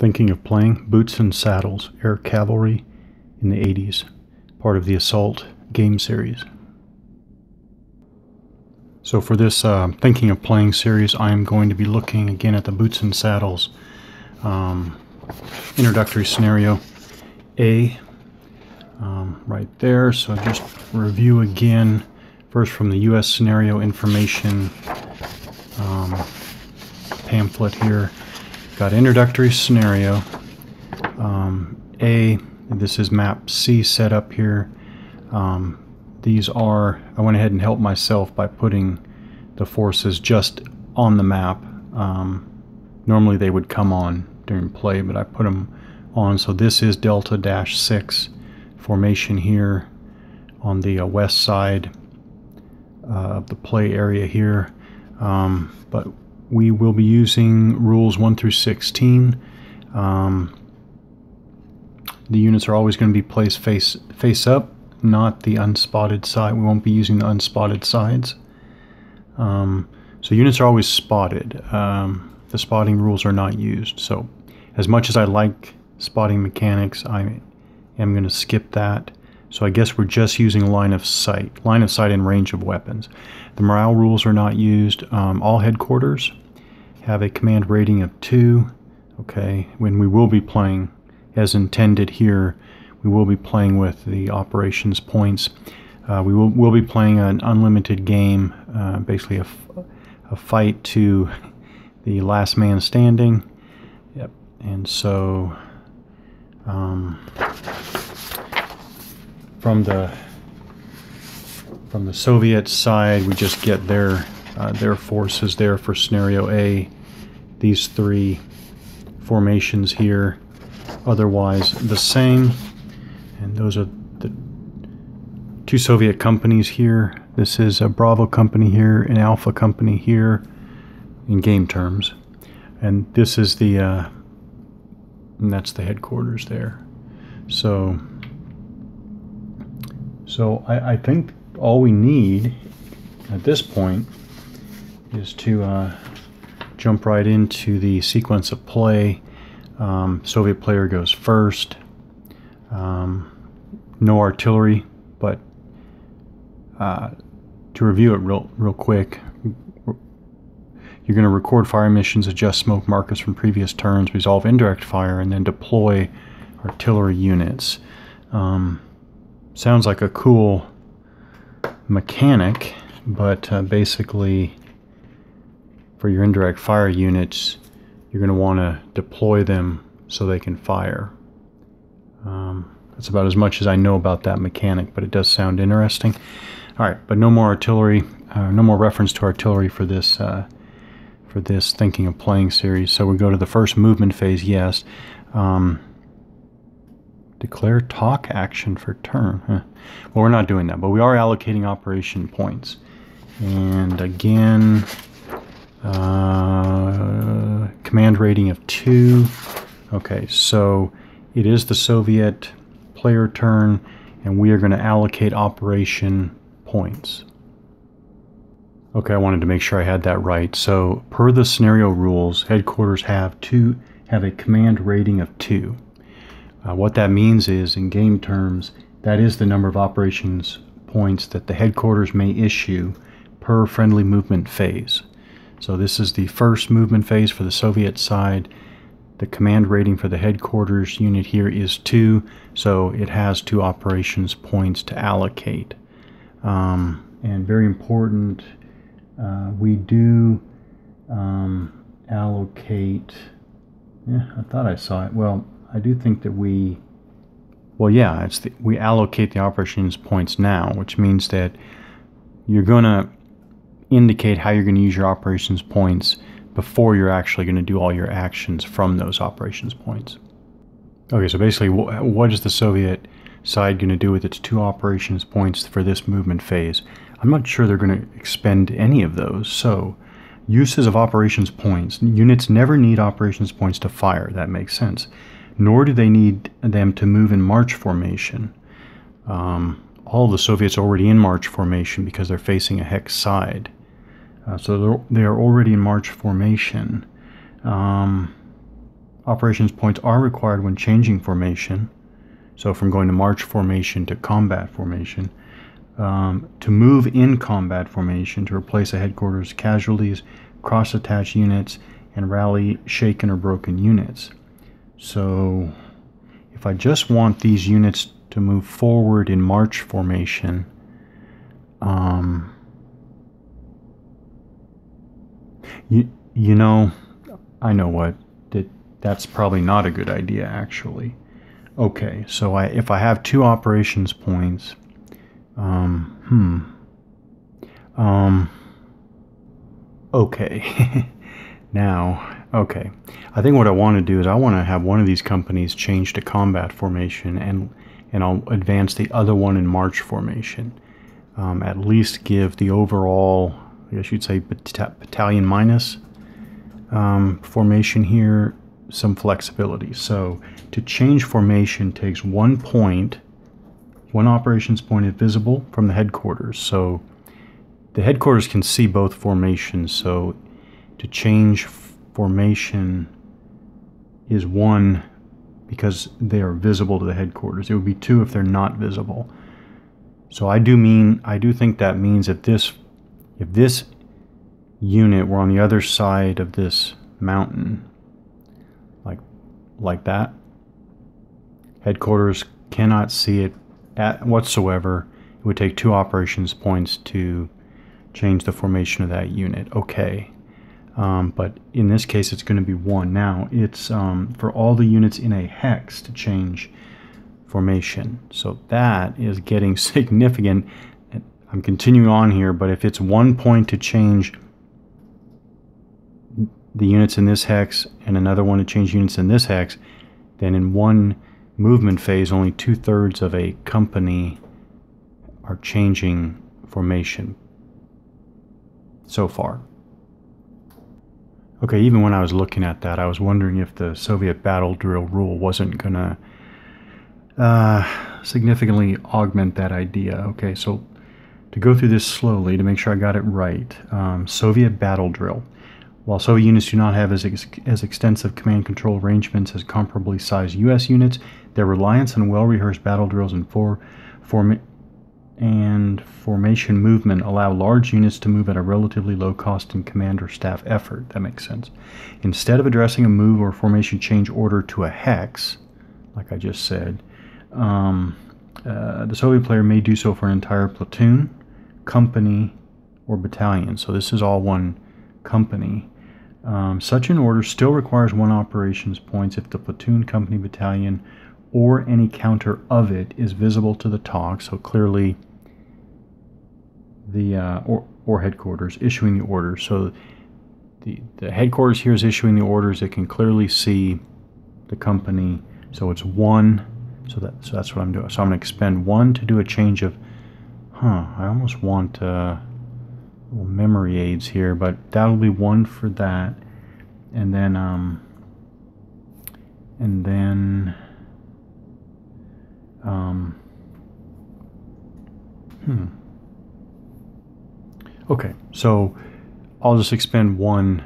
Thinking of playing Boots and Saddles, Air Cavalry in the 80s, part of the Assault game series. So for this Thinking of Playing series, I am going to be looking again at the Boots and Saddles introductory scenario A right there. So just review again, first from the US scenario information pamphlet here. Got introductory scenario A. This is map C set up here. These are, I went ahead and helped myself by putting the forces just on the map. Normally they would come on during play, but I put them on. So this is Delta-6 formation here on the west side of the play area here. But we will be using rules 1 through 16. The units are always going to be placed face up, not the unspotted side. We won't be using the unspotted sides. So units are always spotted. The spotting rules are not used. So as much as I like spotting mechanics, I am going to skip that. So I guess we're just using line of sight and range of weapons. The morale rules are not used. All headquarters have a command rating of 2. Okay, when we will be playing as intended here, we will be playing with the operations points. We'll be playing an unlimited game, basically a fight to the last man standing. Yep, and so from the Soviet side, we just get their forces there for scenario A. These 3 formations here, otherwise the same. And those are the 2 Soviet companies here. This is a Bravo company here, an Alpha company here in game terms. And this is the, and that's the headquarters there. So I think all we need at this point is to jump right into the sequence of play. Soviet player goes first. No artillery, but to review it real quick, you're going to record fire missions, adjust smoke markers from previous turns, resolve indirect fire, and then deploy artillery units. Sounds like a cool mechanic, but basically for your indirect fire units, you're going to want to deploy them so they can fire. That's about as much as I know about that mechanic, but it does sound interesting. All right, but no more artillery, no more reference to artillery for this Thinking of Playing series. So we go to the first movement phase. Yes. Declare talk action for turn. Well, we're not doing that, but we are allocating operation points. And again, command rating of 2. Okay, so it is the Soviet player turn, and we are going to allocate operation points. Okay, I wanted to make sure I had that right. So per the scenario rules, headquarters have a command rating of 2. What that means is, in game terms, that is the number of operations points that the headquarters may issue per friendly movement phase. So this is the first movement phase for the Soviet side. The command rating for the headquarters unit here is 2, so it has 2 operations points to allocate. And very important, we do allocate, I thought I saw it. Well, I do think that we allocate the operations points now, which means that you're going to indicate how you're going to use your operations points before you're actually going to do all your actions from those operations points. Okay, so basically, what is the Soviet side going to do with its 2 operations points for this movement phase? I'm not sure they're going to expend any of those. So uses of operations points. Units never need operations points to fire. That makes sense. Nor do they need them to move in march formation. All the Soviets are already in march formation because they're facing a hex side. So they are already in march formation. operations points are required when changing formation. So from going to march formation to combat formation. To move in combat formation to replace a headquarters casualties, cross-attach units, and rally shaken or broken units. So if I just want these units to move forward in march formation, you know, I know what, that's probably not a good idea actually. Okay, so if I have 2 operations points, okay. Now, okay. I think what I want to do is I want to have one of these companies change to combat formation, and I'll advance the other one in march formation. At least give the overall, I guess you'd say battalion minus formation here some flexibility. So to change formation takes 1 point. 1 operations point is visible from the headquarters. So the headquarters can see both formations. So to change formation is 1 because they are visible to the headquarters. It would be 2 if they're not visible. So I do think that means if this unit were on the other side of this mountain, like that, headquarters cannot see it whatsoever. It would take 2 operations points to change the formation of that unit. Okay. But in this case, it's going to be 1. Now, it's for all the units in a hex to change formation. So that is getting significant. I'm continuing on here, but if it's 1 point to change the units in this hex and another one to change units in this hex, then in 1 movement phase, only 2/3 of a company are changing formation so far. Okay, even when I was looking at that, I was wondering if the Soviet battle drill rule wasn't going to significantly augment that idea. Okay, so to go through this slowly to make sure I got it right, Soviet battle drill. While Soviet units do not have as extensive command control arrangements as comparably sized U.S. units, their reliance on well-rehearsed battle drills and formation movement allow large units to move at a relatively low cost in command or staff effort. That makes sense. Instead of addressing a move or formation change order to a hex, like I just said, the Soviet player may do so for an entire platoon, company, or battalion. So this is all 1 company. Such an order still requires 1 operations points if the platoon, company, battalion, or any counter of it is visible to the TOC. So clearly the or headquarters issuing the order. So the headquarters here is issuing the orders. It can clearly see the company. So it's 1. So that's what I'm doing. So I'm going to expend 1 to do a change of. I almost want little memory aids here, but that'll be 1 for that, and then okay, so I'll just expend 1.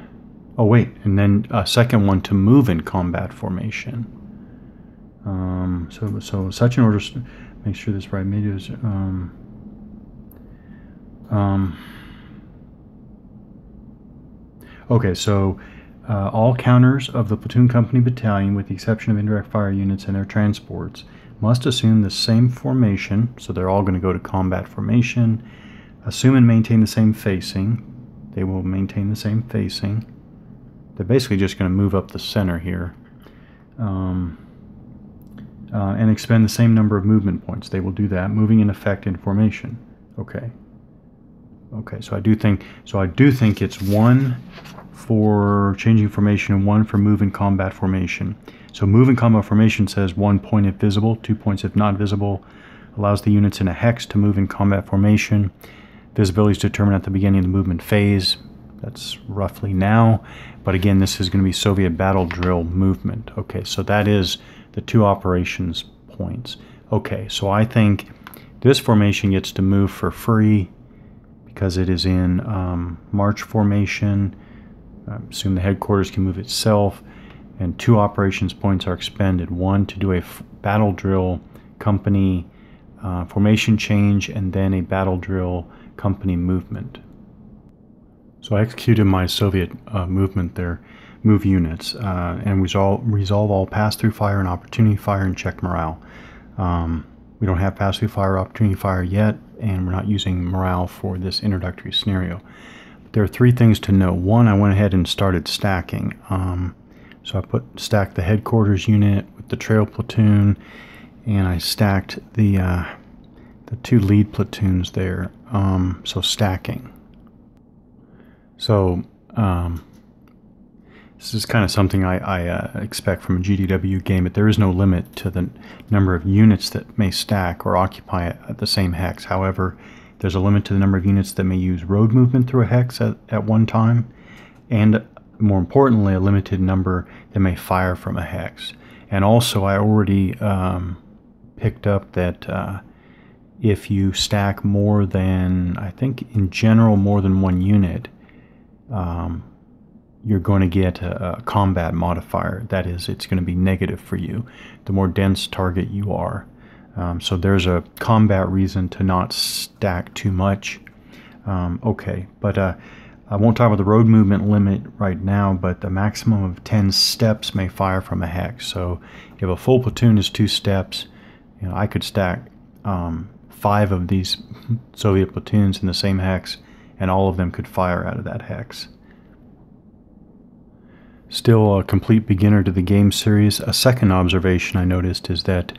Oh wait, and then a second 1 to move in combat formation. So such an order. Make sure this right. Maybe it was okay, so all counters of the platoon, company, battalion, with the exception of indirect fire units and their transports, must assume the same formation. So they're all going to go to combat formation. Assume and maintain the same facing. They will maintain the same facing. They're basically just going to move up the center here. And expend the same number of movement points. They will do that, moving in effect in formation. Okay. Okay, so I do think it's 1 for changing formation and 1 for move in combat formation. So move in combat formation says 1 point if visible, 2 points if not visible. Allows the units in a hex to move in combat formation. Visibility is determined at the beginning of the movement phase. That's roughly now. But again, this is going to be Soviet battle drill movement. Okay, so that is the 2 operations points. Okay, so I think this formation gets to move for free because it is in march formation. I assume the headquarters can move itself. and 2 operations points are expended. 1 to do a battle drill company formation change, and then a battle drill company movement. So I executed my Soviet movement there, move units, and resolve all pass-through fire and opportunity fire and check morale. We don't have pass-through fire or opportunity fire yet, and we're not using morale for this introductory scenario. There are 3 things to know. 1, I went ahead and started stacking. So I stacked the headquarters unit with the trail platoon, and I stacked the 2 lead platoons there. So stacking. So this is kind of something I expect from a GDW game, but there is no limit to the number of units that may stack or occupy at the same hex. However, there's a limit to the number of units that may use road movement through a hex at one time, and more importantly, a limited number that may fire from a hex. And also, I already picked up that if you stack more than, I think in general, more than 1 unit, you're going to get a combat modifier. That is, it's going to be negative for you the more dense target you are. So there's a combat reason to not stack too much. Okay, but I won't talk about the road movement limit right now, but the maximum of 10 steps may fire from a hex. So if a full platoon is 2 steps, I could stack 5 of these Soviet platoons in the same hex, and all of them could fire out of that hex. Still a complete beginner to the game series. A second observation I noticed is that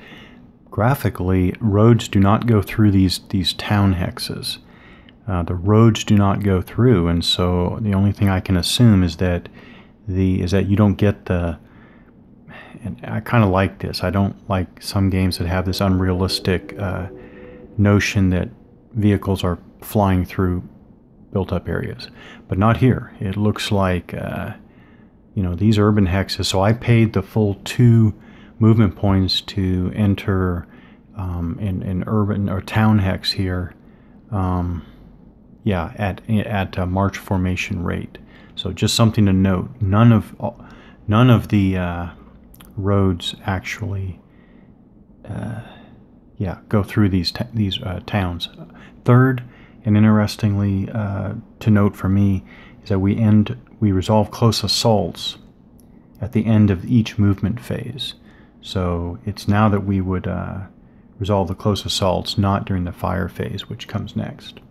graphically, roads do not go through these town hexes. The roads do not go through, and so the only thing I can assume is that you don't get the. And I kind of like this. I don't like some games that have this unrealistic notion that vehicles are flying through built-up areas, but not here. It looks like these urban hexes. So I paid the full 2 movement points to enter in urban or town hex here. At march formation rate. So just something to note. None of the roads actually go through these towns. Third, and interestingly to note for me, is that we resolve close assaults at the end of each movement phase. So it's now that we would resolve the close assaults, not during the fire phase, which comes next.